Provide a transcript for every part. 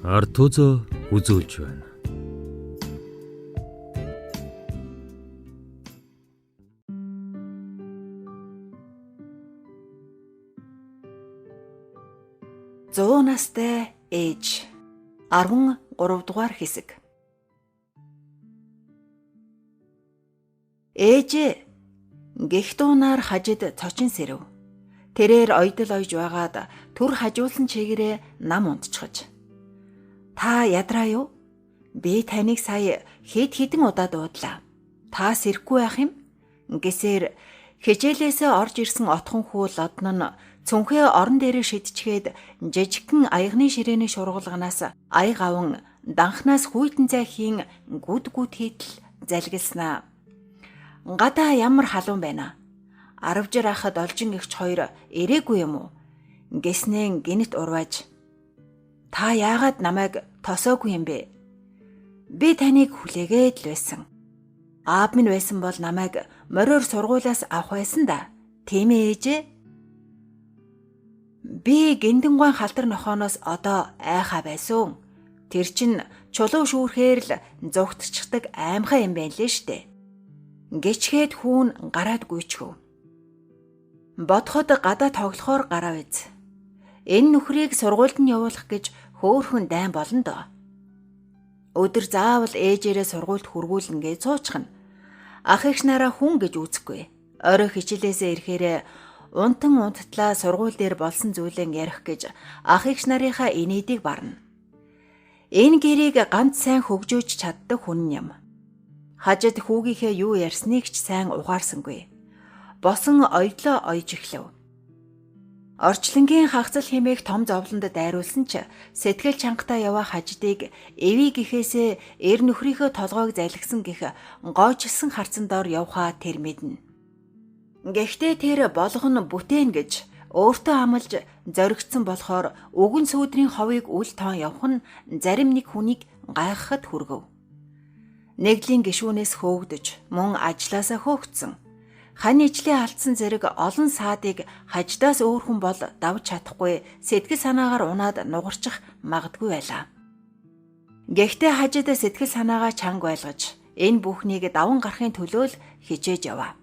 Ард түзөө үзүүлж байна. Зуун настай ээж 13 дугаар хэсэг. Ээжээ гэх дуунаар хажид цочин сэрэв. Тэрээр ойдол ойж байгаад түр хажуулсан чигээрээ нам унтчихаж. Та ядраа юу? Би таныг сая хэдэн удаа дуудлаа. Та сэрэхгүй байх юм? Гэсээр хичээлээсээ орж ирсэн отхон хүү лодно нь цүнхээ орон дээрээ шидчгээд жижигхэн аягны ширээний шургуулганаас аяг аван данхнаас хүйтэн цайхийн гүд хийтэл залгилснаа. Гадаа ямар халуун байна. 10 жир ахад олжин гэгч хоёр ирээгүй юм уу? Гэснээ гинэт урвааж. Та яагаад намайг тосоогүй юм бэ? Би таныг хүлээгээд л байсан. Аав минь байсан бол намайг мориор сургуулиас авах байсан да. Тийм ээ ээжээ? Би гиндэнгуайн халдар нохооноос одоо айхаа байсан. Тэр чин чулуу шүүрхээр л зүгтчихдэг аймхаа юм байна лээ штэ. Гэчгээд хүүн гараад гүйчхв. Бодоход гадаа тоглохоор гарав биз. Энэ нөхрийг сургуульд нь явуулах гэж хөөхөн дайн болно доо. Өдөр заавал ээжээрээ сургуульд хургуулна гэж цуучхна. Ах эгч нараа хүн гэж үзэхгүй. Орой хичээлээсээ ирэхээрээ унтан унттлаа сургууль дээр болсон зүйлэн ярих гэж ах эгч нарынхаа инээдийг барна. Энэ гэрийг ганц сайн хөгжөөж чаддаг хүн юм. Хажид хүүгийнхээ юу ярьсныг ч сайн ухаарсангүй. Босон ойдлоо ойж эхлэв. Орчлонгийн хагцал хэмээх том зовлонд дайруулсан ч сэтгэл чангатай яваа хажидыг эвий гэхээсээ эр нөхрийнхөө толгойг залгисан гэх гойчилсан харцан доор явхаа тэр мэднэ. Гэхдээ тэр болгоно бүтээн гэж өөртөө амлаж зоригдсон болохоор өгөн сүүдрийн ховыг үл тоон явах нь зарим нэг хүнийг гайхахад хүргэв. Нэгдлийн гишүүнээс хөөгдөж мөн ажлаасаа хөөгдсөн. Хань ижлийн алдсан зэрэг олон саадыг хаждаас өөр хүн бол давж чадахгүй сэтгэл санаагаар унаад нугарчих магадгүй байлаа. Гэхдээ хажид сэтгэл санаагаа чанга байлгаж энэ бүхнийг даван гарахын төлөө л хичээж яваа.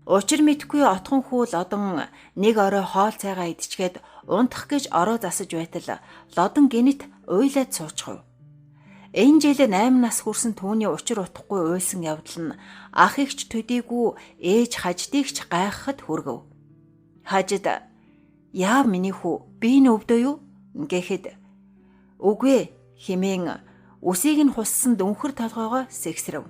Учир мэдхгүй отхон хүү лодон нэг орой хоол цайгаа идчихээд унтах гэж ороо засаж байтал лодон гинэт уйлаад суучихв. Энэ жил 8 нас хүрсэн түүний учир утгагүй уйлсан явдал нь ах эгч төдийгүй ээж хаждыг ч гайхахад хүргэв. Хажид яав миний хүү би энэ өвдөө юу гэхэд үгүй хэмээн үсийг нь хуссан дүнхэр толгоогоо сэгсрэв.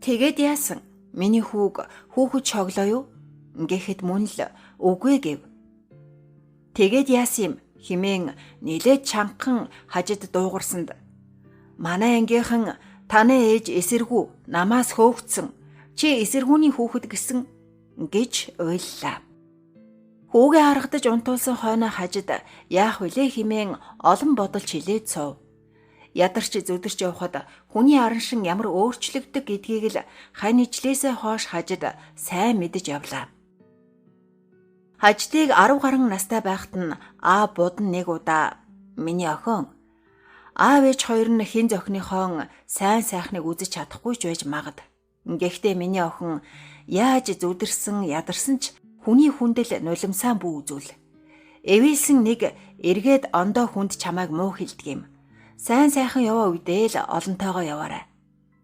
Тэгээд яасан миний хүүг хүүхэд шоглоо юу гэхэд мөн л үгүй гэв. Тэгээд яасан юм хэмээн нилээд чангахан хажид дуугарсанд манай ангийнхан таны ээж эсэргүү намаас хөөгдсөн чи эсэргүүний хүүхэд гэсэн гэж уйллаа. Хүүгээ харагдаж унтуулсан хойно хажид яах вүлээ хэмээн олон бодолч хилээд суув. Ядарч зүдэрч явхад хүний араншин ямар өөрчлөгдөг гэдгийг л хань ижлээсээ хойш хажид сайн мэдэж явлаа. Хаждыг 10 гаруй настай байхад нь будн нэг удаа миний охин аав ээж хоёр нь хин зохиныхон сайн сайхныг үзэж чадахгүй ч байж магад. Гэхдээ миний охин яаж зүдэрсэн ядарсан ч хүний хүндэл нулимсаан бүү үзүүл. Эвэлсэн нэг эргээд ондоо хүнд чамайг муу хэлдэг юм. Сайн сайхан яваа үедээ л олонтойгоо яваарай.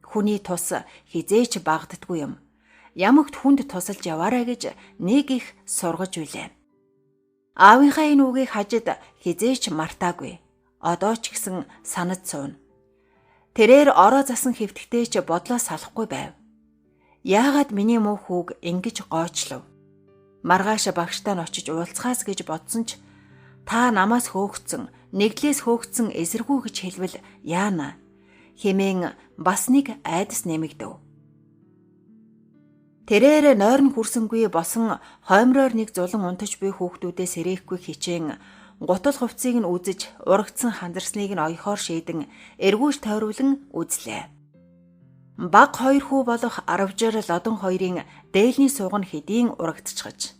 Хүний тус хизээч багддаггүй юм. Ямагт хүнд тусалж яваарай гэж нэг их сургаж үлээ. Аавынхаа энэ үгийг хажид хизээч мартаагүй. Одоо ч гэсэн санаж сууна. Тэрээр ороо засан хэвтгтээ ч бодлоо салахгүй байв. Яагаад миний муу хүүг ингэж гоочлов? Маргааш багштай нь очиж уулзхаас гэж бодсон ч та намаас хөөгцөн, нэгдлээс хөөгцөн эсэргүү гэж хэлвэл яана хэмээн бас нэг айдас нэмэгдэв. Тэрээр нойрон хүрсэнгүй босон хоймроор нэг зулан унтаж буй хүүхдүүдээ сэрэхгүй хичээн гутал хувцсыг нь үзэж урагдсан хандарсныг нь оёхоор шийдэн эргүүлж тойруулан үзлээ. Баг хоёр хүү болох 10 жир лодон хоёрын дээлний сууг нь хэдийн урагдчихж.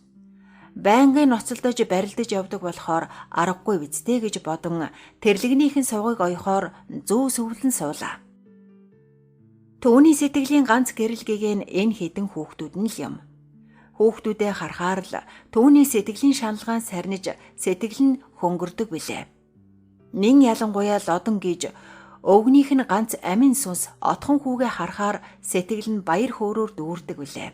байнгын ноцолдож барилдаж явдаг болохоор аргагүй бидтэй гэж бодон тэрлэгнийхэн сувгыг оёхоор зүү сүвлэн суулаа. Түүний сэтгэлийн ганц гэрэлгийг нь энэ хідэн хүүхдүүд нь л юм. Хүүхдүүдээ харахаар л түүний сэтгэлийн шаналгаан сарниж сэтгэл нь хөнгөрдөг билээ. Нин ялангуяа лодон гэж өвгнийх нь ганц амин сүнс отхон хүүгээ харахаар сэтгэл нь баяр хөөрөөр дүүрдэг билээ.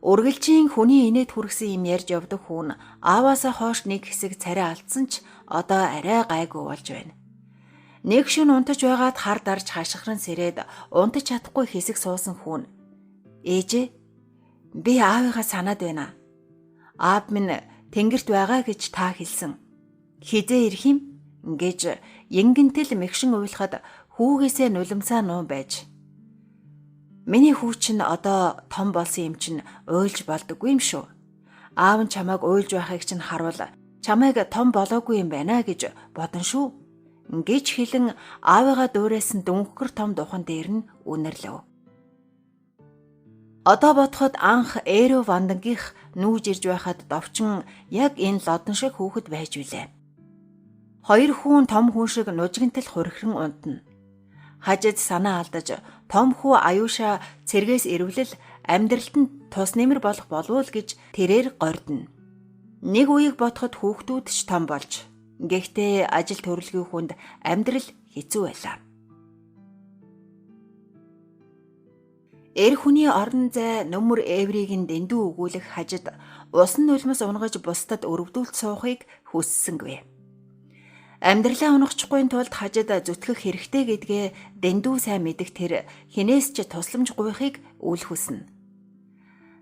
Үргэлжийн хүний инээд хүргэсэн юм ярьж явдаг хүн ааваасаа хойш нэг хэсэг царай алдсан ч одоо арай гайгүй болж байна. Нэг шөнө унтаж байгаад хар дарж хашгиран сэрээд унтаж чадахгүй хэсэг суусан хүн ээжээ би аавыгаа санаад байна. Аав минь тэнгэрт байгаа гэж та хэлсэн. Хизээ ирэх юм гэж янгинтэл мэгшин уйлахад хүүгээсээ нулимсаа нуу байж. Миний хүү чинь одоо том болсон юм чинь уйлж болдоггүй юм шүү. Аав нь чамайг уйлж байхыг чинь харуул чамайг том болоогүй юм байна гэж бодон шүү. Гэж хэлэн аавыгаа дуурайсан дүнхгэр том духан дээр нь үнэрлэв. Одоо бодоход анх Эро Вандангийнх нүүж ирж байхад довчин яг энэ лодон шиг хүүхэд байж билээ. Хоёр хүн том хүн шиг нужигнтэл хурхиран унтна. Хажид санаа алдаж том хүү аюуша цэргээс ирвэлэл амьдралд нь тус нэмэр болох болов уу гэж тэрээр гордно. Нэг үеиг бодоход хүүхдүүд ч том болж гэхдээ ажил төрөлгийн хүнд амьдрал хэцүү байлаа. Эр хүний орон зай нөмөр эврийг нь дэндүү өгүүлэх хажид усан нулимс унгаж бусдад өрөвдүүлт суухыг хүссэнгүй. Амьдралаа унахчихгүй тулд хажид зүтгэх хэрэгтэй гэдгээ дэндүү сайн мэдэх тэр хинээс ч тусламж гуйхыг үл хүснэ.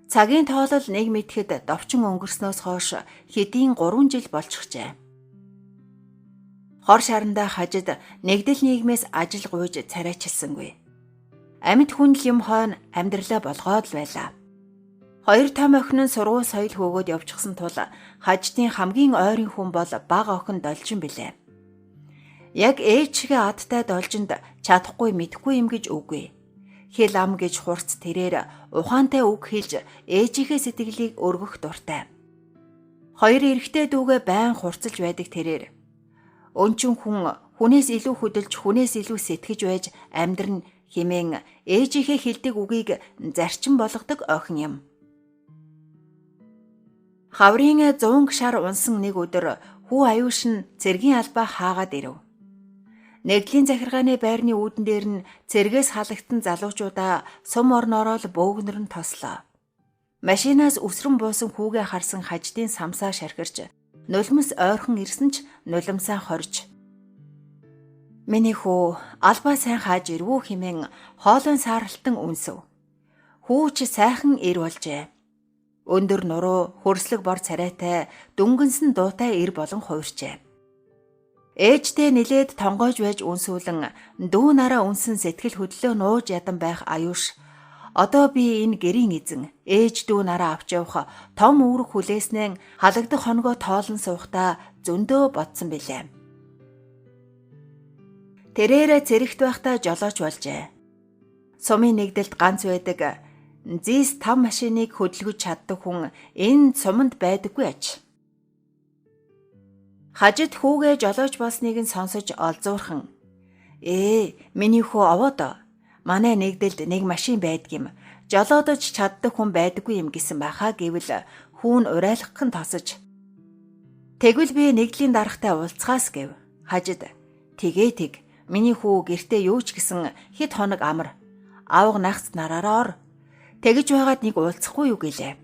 Цагийн тоолол нэг мэдхэд довчин өнгөрснөөс хойш хэдийн 3 жил болчихжээ. Хор шарандаа хажид нэгдэл нийгмээс ажил гуйж царайчилсангүй. Амьд хүн л юм хойно амьдралаа болгоод л байлаа. Хоёр том охин нь сургууль соёл хөөгөөд явчихсан тул хажидын хамгийн ойрын хүн бол бага охин Должин билээ. Яг ээжигээ адтай Должинд чадахгүй мэдхгүй юм гэж үгүй. Хэл ам гэж хурц тэрээр ухаантай үг хэлж ээжийнхээ сэтгэлийг өргөх дуртай. Хоёр эрэгтэй дүүгээ байн хурцлж байдаг тэрээр өнчин хүн хүнээс илүү хөдөлж хүнээс илүү сэтгэж байж амьдрын хэмээн ээжийнхээ хэлдэг үгийг зарчим болгодог охин юм. Хаврын 100 гшар унсан нэг өдөр хүү аюуш нь цэргийн албаа хаагаад ирэв. Нэгдлийн захиргааны байрны үүдэн дээр нь цэргээс халагдсан залуучуудаа сум орноороо л бөөгнөр нь тослоо. Машинаас өсрөн буусан хүүгээ харсан хаждын самсаа шархирч нулимс ойрхон ирсэн ч нулимсаа хорж миний хүү албаа сайн хааж ирвүү хэмээн хоолойн сааралтан үнсв. Хүү ч сайхан ир болжээ. Өндөр нуруу хөрслөг бор царайтай дүнгэнсэн дуутай ир болон хуурчээ. Ээжтэй нилээд тонгойж байж үнсүүлэн дүү нараа үнсэн сэтгэл хөдлөө нууж ядан байх аюуш. Одоо би энэ гэрийн эзэн ээж дүү нараа авч явах том үүрэг хүлээснээр халагдах хоногоо тоолон суухтаа зөндөө бодсон билээ. Тэрээр цэрэгт байхдаа жолооч болжээ. Сумын нэгдэлд ганц байдаг зис 5 машиныг хөдөлгөж чаддаг хүн энэ суманд байдаггүй аж. Хажид хүүгээ жолооч болсныг нь сонсож олзуурхан миний хүү овоод манай нэгдэлд нэг машин байдгийм жолоодож чаддаг хүн байдаггүй юм гэсэн байхаа гэвэл хүүн урайлахын тосож тэгвэл би нэгдлийн даргатай уулзхаас гэв. Хажид тэг миний хүү гэртээ юу ч гэсэн хэд хоног амар аавга нагц нараараа ор тэгж байгаад нэг уулзахгүй юу гэлээ.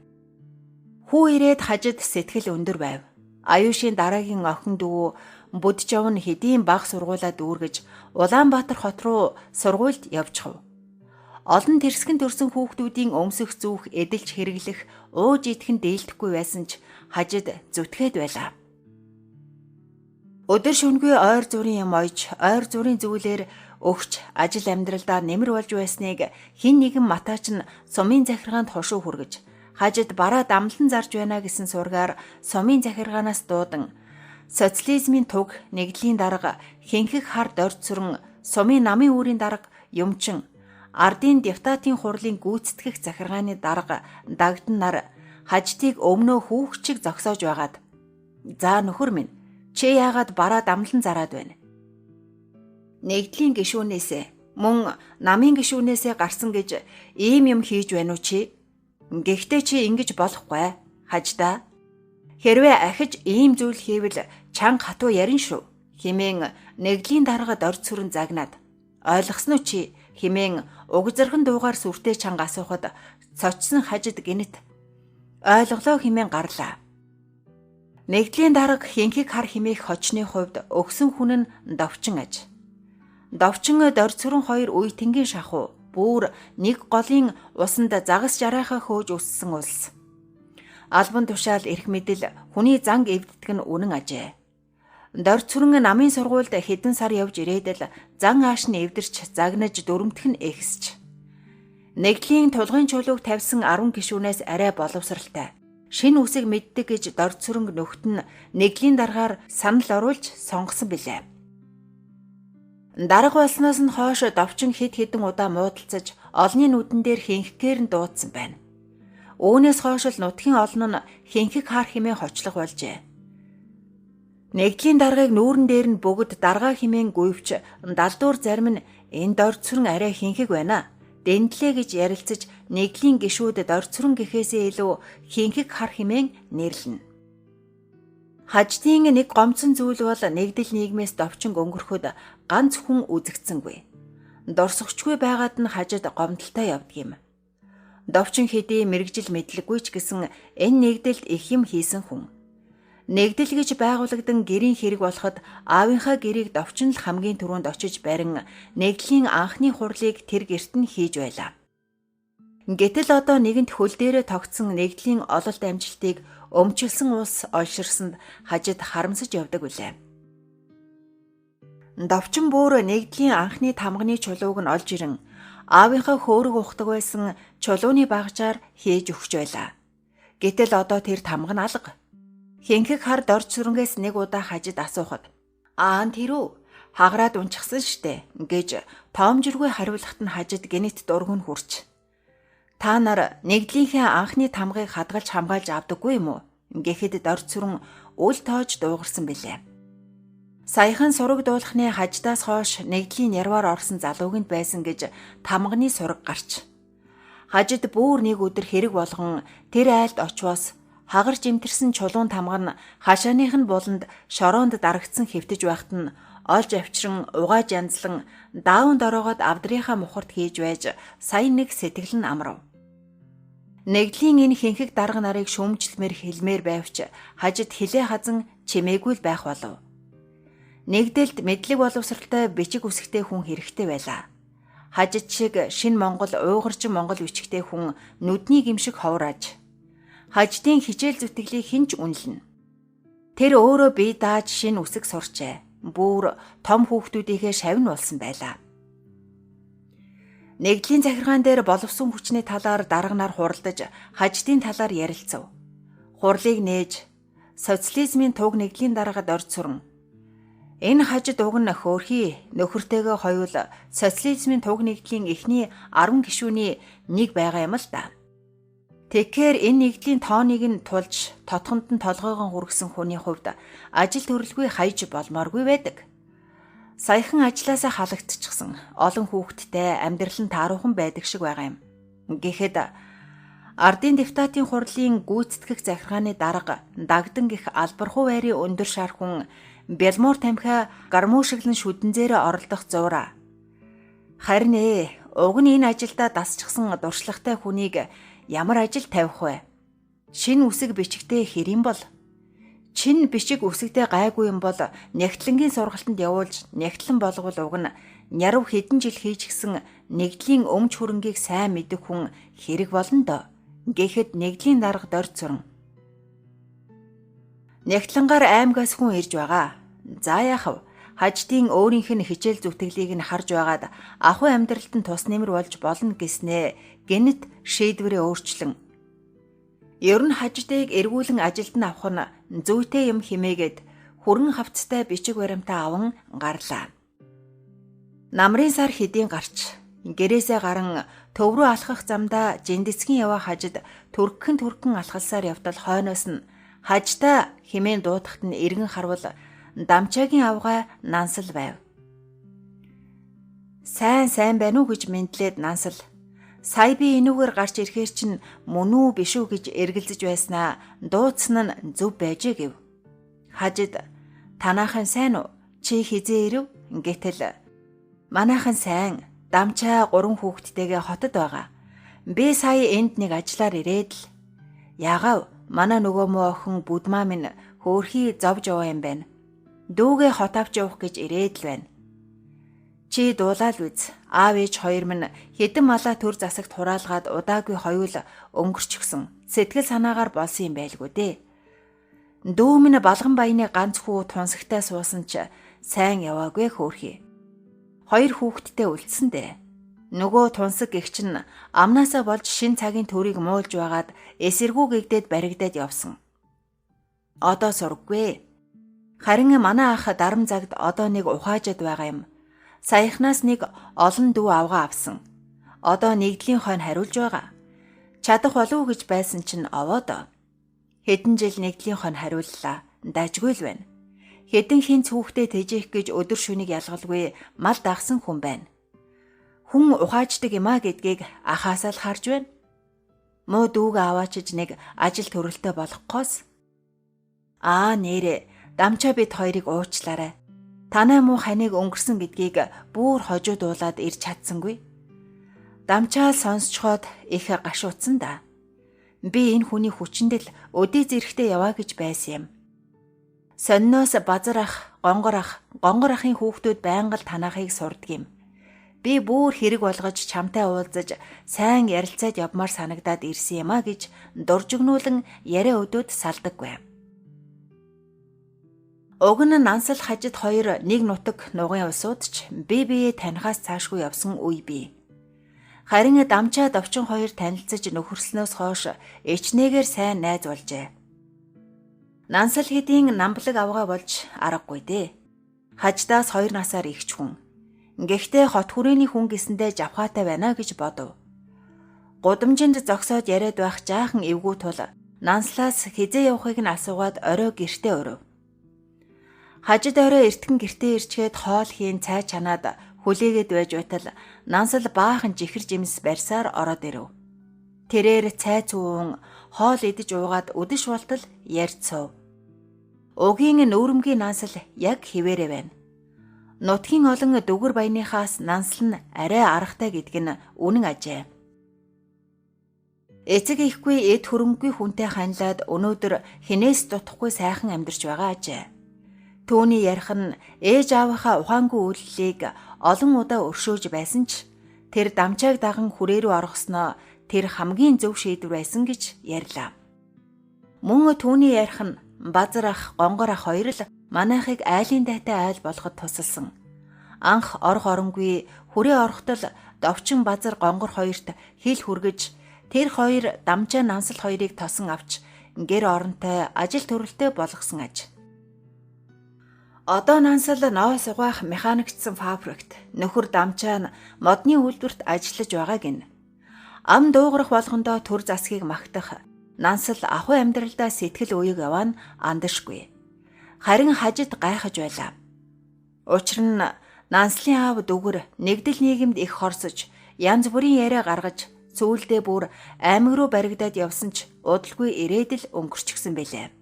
Хүү ирээд хажид сэтгэл өндөр байв. Аюушийн дараагийн охин дүү Буджав нь хэдийн баг сургуулаа дүүргэж Улаанбаатар хот руу сургуульд явчихв. Олон тэрсгэн төрсөн хүүхдүүдийн өмсөх зүүх эдэлж хэрэглэх ууж идэхэн дээлдэхгүй байсан ч хажид зүтгээд байлаа. Өдөр шөнөгүй ойр зүрийн юм ойж ойр зүрийн зүйлээр өгч ажил амьдралдаа нэмэр болж байсныг хин нэгэн матаач нь сумын захиргаанд хошуу хүргэж хажид бараа дамлан зарж байна гэсэн сургаар сумын захиргаанаас дуудан социализмын туг нэгдлийн дарга хинхэг хар дорд сүрэн сумын намын үүрийн дарга юмчин ардын депутатын хурлын гүйцэтгэх захиргааны дарга дагдан нар хажтыг өмнөө хүүхчиг зогсоож байгаад "За нөхөр минь, чи яагаад бараа дамлан зараад байна? Нэгдлийн гишүүнээсээ мөн намын гишүүнээсээ гарсан гэж ийм юм хийж байна уу чи? Гэхдээ чи ингэж болохгүй. Хаждаа. Хэрвээ ахиж ийм зүйл хийвэл чанга хатуу ярин шүү" хэмээн нэгдлийн дарга дорд сүрэн загнаад "Ойлгосноо чи" хэмээн угзархан дуугаар сүртэй чанга асуухад цочсон хажид гинэт "Ойлголоо" хэмээн гарлаа. Нэгдлийн дарга хинхийг хар химээх хочны хувьд өгсөн хүн нь довчин аж. Довчин дорд сүрэн хоёр үе тэнгийн шахуу бүр нэг голын усанд загас жараахаа хөөж өссөн улс. Албан тушаал эрх мэдэл хүний занг эвддэг нь үнэн ажээ. Дорд сүрэн намын сургуульд хэдэн сар явж ирээд л зан ааш нь эвдэрч загнаж дүрмтэх нь эхсэж. Нэгдлийн тулгын чулууг тавьсан 10 гишүүнээс арай боловсралтай. Шинэ үсэг мэддэг гэж дорд сүрэн нөхд нь нэгдлийн даргаар санал оруулж сонгосон билээ. Дарга болсноос нь хойш довчин хэд хэдэн удаа муудалцаж олны нүдэн дээр хинхгээр нь дуудсан байна. Үүнээс хойш л нутгийн олон нь хинхэг хар химээ хочлох болжээ. Нэгдлийн даргаыг нүүрэн дээр нь бүгд даргаа химээн гуйвч далдуур зарим нь "Энэ дорд сүрэн арай хинхэг байна. Дэндлээ" гэж ярилцаж нэгдлийн гишүүд дорд сүрэн гэхээсээ илүү хинхэг хар химээн нэрлэнэ. Хаждын нэг гомцсон зүйл бол нэгдэл нийгмээс довчин өнгөрөхөд ганц хүн үзэгдсэнгүй. Дорсогчгүй байгаад нь хажид гомдолтой явдаг юм. Довчин хэдий мэрэгжил мэдлэггүй ч гэсэн энэ нэгдэлд их юм хийсэн хүн. Нэгдэл гэж байгуулагдан гэрийн хэрэг болоход аавынхаа гэрийг довчин л хамгийн түрүүнд очиж барин нэгдлийн анхны хурлыг тэр гэрт нь хийж байлаа. Гэтэл одоо нэгэнт хөл дээрээ тогтсон нэгдлийн ололт амжилтыг өмчлсөн улс олширсанд хажид харамсаж явдаг үлээ. Довчин бүр нэгдлийн анхны тамганы чулууг нь олж ирэн аавынхаа хөөрөг ухдаг байсан чулууны багжаар хийж өгч байлаа. Гэтэл одоо тэр тамга нь алга. Хинхэг хар дорд сүрэнгээс нэг удаа хажид асуухад тэр үү хагараад унчихсан штэ гэж тоомжиргүй хариулахад нь хажид гинэт дургүн хурч. "Та нар нэгдлийнхээ анхны тамгыг хадгалж хамгаалж авдаггүй юм уу?" гэхэд дорд сүрэн үл тоож дуугарсан билээ. Саяхан сураг дуулахны хаждаас хойш нэгдлийн ярваар орсон залуугинд байсан гэж тамганы сураг гарч. Хажид бүр нэг өдөр хэрэг болгон тэр айлд очвоос хагарч имтэрсэн чулуун тамга нь хашааных нь буланд шороонд дарагдсан хэвтэж байхад нь олж авчран угааж янзлан даавн дороогоод авдрынхаа мухарт хийж байж сая нэг сэтгэл нь амрав. Нэгдлийн энэ хинхэг дарга нарыг шүүмжлэмээр хэлмээр байвч хажид хилээ хазан чимээгүй л байх болов. Нэгдэлд мэдлэг боловсралтай бичиг үсгтэй хүн хэрэгтэй байлаа. Хажид шиг шинэ Монгол уугарчин Монгол бичгтэй хүн нүдний гимшиг ховрааж хаждын хичээл зүтгэлийг хинч үнэлнэ. Тэр өөрөө бие дааж шинэ үсэг сурчээ. Бүр том хүүхдүүдийнхээ шавн болсон байлаа. Нэгдлийн захиргаан дээр боловсон хүчний талаар дарга нар хуралдаж хаждын талаар ярилцав. Хурлыг нээж социализмын туг нэгдлийн дарга дорд сүрэн "Энэ хажид уг нь хөөрхий нөхөртэйгээ хоёул социализмын туг нэгдлийн эхний 10 гишүүний нэг байгаа юм л да. Тэгэхээр энэ нэгдлийн тооныг нь тулж тотхонд нь толгойгон хүргэсэн хүний хувьд ажил төрөлгүй хаяж болмооргүй байдаг. Саяхан ажлаасаа халагдчихсан олон хүүхэдтэй амьдрал нь тааруухан байдаг шиг байгаа юм." Гэхэд ардын депутатын хурлын гүйцэтгэх захиргааны дарга дагдан гих албархуу байрын өндөр шар хүн бэлмуур тамхи гармуушиглан шүдэнзээрээ оролдох зуура. Харин уг нь энэ ажилдаа дасчихсан дуршлагтай хүнийг ямар ажил тавих вэ? Шинэ үсэг бичгтээ хэрэм бол? Чин бичиг үсэгтэй гайгүй юм бол нягтлангийн сургалтанд явуулж нягтлан болгол уг нь нярав хэдэн жил хийж гисэн нэгдлийн өмч хөрөнгийг сайн мэдэх хүн хэрэг болно доо. Гэхэд нэгдлийн дарга дорд сүрэн "Нягтлангаар аймгаас хүн ирж байгаа. За яахав? Хаждын өөрийнх нь хичээл зүтгэлийг нь харж байгаад ахуй амьдралд нь тус нэмэр болж болно гэснээ" гэнэт шийдвэрээ өөрчлөн ер нь хаждыг эргүүлэн ажилд нь авах нь зүйтэй юм хэмээгээд хүрэн хавцтай бичиг баримтаа аван гарлаа. Намрын сар хэдийн гарч Гэрээсээ гарan төв рүү алхах замдаа жиндэцгийн яваа хажид түргэн алхалсаар явтал хойноос нь хажтаа хэмээн дуудахад нь эргэн харвал Дамчаагийн авгай Нансал байв. Сайн байна уу гэж мэдлээд Нансал сая би энүүгээр гарч ирэхээр чинь мөн үү биш үү гэж эргэлзэж байснаа дуудсан нь зөв байжээ гэв. Хажид танаахан сайн уу? Чи хизээ ирэв? Гэтэл манайхан сайн. Дамчаа 3 хүүхэдтэйгээ хотод байгаа. Би сая энд нэг ажиллаар ирээд л. Яагав? Манай нөгөө муу охин Будмаа минь хөөрхий зовж яваа юм байна. Дүүгээ хот авч явах гэж ирээд л байна. Чи дуулаад үз. Аав ээж хоёр минь хэдэн малаа төр засагт хураалгаад удаагүй хоёул өнгөрчихсөн. Сэтгэл санаагаар болсон юм байлгүй дээ. Дүү минь балган баяны ганц хүү тунсагтай суусан ч сайн яваагүй хөөрхий. 2 хүүхэдтэй үлдсэн дээ. Нөгөө тунсаг гэгч нь амнаасаа болж шин цагийн төрийг муулж байгаад эсэргүүгэгдээд баригдаад явсан. Одоо сурггүй. Харин манай ах дарам загд одоо нэг ухаажад байгаа юм. Саяхнаас нэг олон дүү авгаа авсан. Одоо нэгдлийн хойно хариулж байгаа. Чадах болов уу гэж байсан чинь овоод. Хэдэн жил нэгдлийн хойно хариуллаа. Дажгүй л байна. Хэдэн хин цүүхтэй тэжээх гэж өдөр шөнийг ялгалгүй мал дагсан хүн байна. Хүн ухааждаг юмаа гэдгийг ахаасаа л харж байна. Муу дүүгээ аваачиж нэг ажил төрөлтөө болохгоос. Нэрэ Дамчаа бид хоёрыг уучлаарай. Танай муу ханыг өнгөрсөн гэдгийг бүр хожуудуулаад ирж чадсангүй. Дамчаа сонсцоход их гашуудсан да. Би энэ хүний хүчиндэл өдий зэрэгтэй яваа гэж байсан юм. Сонноос базар ах, гонгор ахын хүүхдүүд байнга л танаахыг сурдаг юм. Би бүр хэрэг болгож чамтай уулзаж сайн ярилцаад явмаар санагдаад ирсэн юм а гэж дуржигнуулан яриа өдөөд салдаггүй. Уг нь Нансал хажид хоёр нэг нутаг нугын усуудч бие танихаас цаашгүй явсан үе бий. Харин Дамчаа Довчин хоёр танилцаж нөхөрснөөс хойш ичнээгээр сайн найз болжээ. Нансал хэдийн намблаг авгаа болж аргагүй дээ. Хаждаас 2 насаар ихч хүн. Гэхдээ хот хүрээний хүн гэсэндээ жавхаатай байна гэж бодов. Гудамжинд зогсоод яриад байх жаахан эвгүй тул Нанслаас хизээ явахыг нь асуугаад орой гэртээ өрөв. Хажид орой эртгэн гэртээ ирчгээд хоол хийн цай чанаад хүлээгээд байж байтал Нансал баахан жихэр жимс барьсаар ороод ирэв. Тэрээр цай цүүн хоол идэж уугаад өдөш болтол ярьцв. Угийн нүүрмгийн Нансал яг хിവэрэ байна. Нутгийн олон дүгэр баяныхаас Нансал нь арай аргатай гэдг нь үнэн ажээ. Эцэг ихгүй эд хөрөнгөгүй хүнтэй ханилаад өнөөдөр хинээс дутхгүй сайхан амьдарч байгаа ажээ. Түүний ярих нь ээж аавынхаа ухаангүй үйллийг олон удаа өршөөж байсан ч тэр Дамчааг даган хүрээ рүү оргосноо тэр хамгийн зөв шийдвэр байсан гэж ярьлаа. Мөн түүний ярих нь базар ах, гонгор ах хоёр л манайхыг айлын дайтай айл болгоход тусалсан. Анх орох оронгүй хүрээ орохдол Довчин базар гонгор хоёрт хил хүргэж тэр хоёр Дамчаа Нансал хоёрыг тосон авч гэр оронтой ажил төрөлтэй болгосон аж. Одоо Нансал ноос угаах механикчсан фабрикт нөхөр Дамчаа нь модны үйлдвэрт ажиллаж байгааг нь. Ам дуугарах болгондоо төр засгийг магтах Нансал ахуй амьдралдаа сэтгэл үеиг яваа нь андашгүй. Харин хажид гайхаж байлаа. Учир нь Нанслын аав дүгэр нэгдэл нийгэмд их хорсож янз бүрийн яриа гаргаж сүүлдээ бүр аймаг руу баригдаад явсан ч удалгүй ирээдэл өнгөрчихсөн байлээ.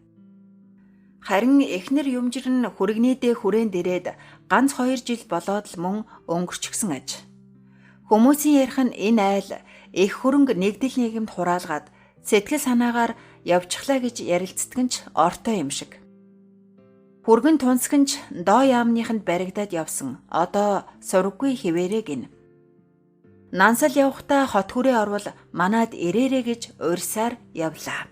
Харин эхнэр юмжир нь хүрэгнийдээ хүрээн дээрээд ганц 2 жил болоод л мөн өнгөрчихсөн аж. Хүмүүсийн ярих нь энэ айл их хөрөнгө нэгдэл нийгэмд хураалгаад сэтгэл санаагаар явчихлаа гэж ярилцдаг нь ч ортой юм шиг. Хүргэн тунсгэнч доо яамныханд баригдаад явсан. Одоо сурггүй хിവэрэ гин. Нансал явхдаа хот хүрээ орвол манад ирээрэ гэж урьсаар явлаа.